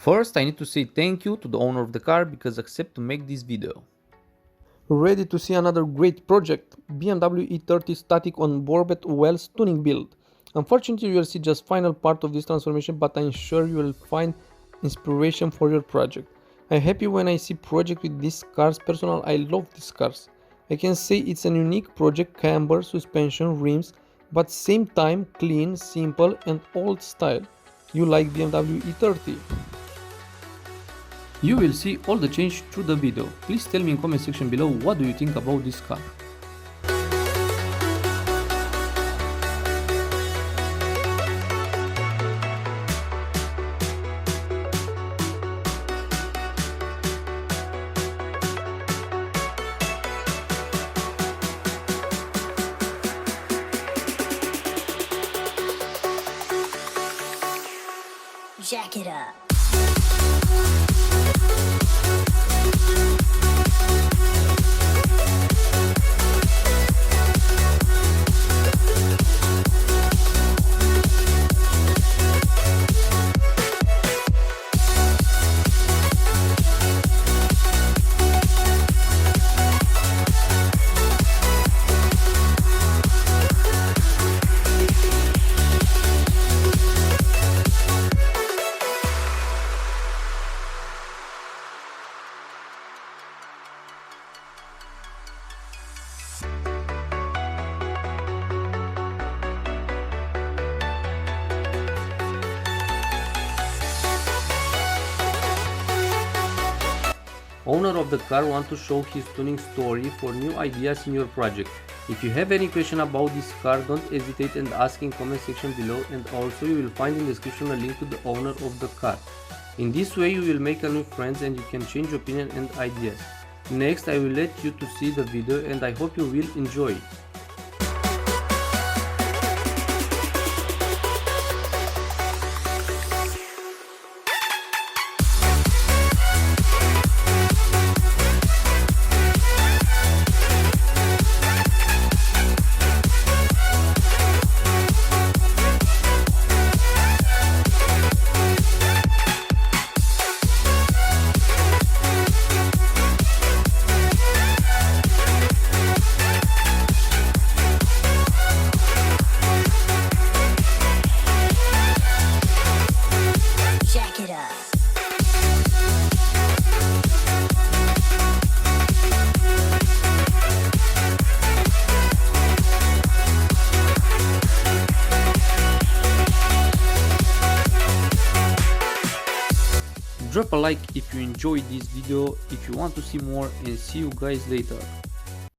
First, I need to say thank you to the owner of the car because accept to make this video. Ready to see another great project? BMW e30 static on Borbet Wells tuning build. Unfortunately, you will see just final part of this transformation, but I'm sure you will find inspiration for your project. I'm happy when I see project with these cars. Personal, I love these cars. I can say it's a unique project, camber, suspension, rims, but same time clean, simple and old style. You like BMW e30? You will see all the change through the video. Please tell me in comment section below what do you think about this car. Jack it up. Owner of the car wants to show his tuning story for new ideas in your project. If you have any question about this car, don't hesitate and ask in comment section below, and also you will find in description a link to the owner of the car. In this way you will make a new friends and you can change opinion and ideas. Next I will let you to see the video and I hope you will enjoy it. Jack it up. Drop a like if you enjoyed this video, if you want to see more, and see you guys later.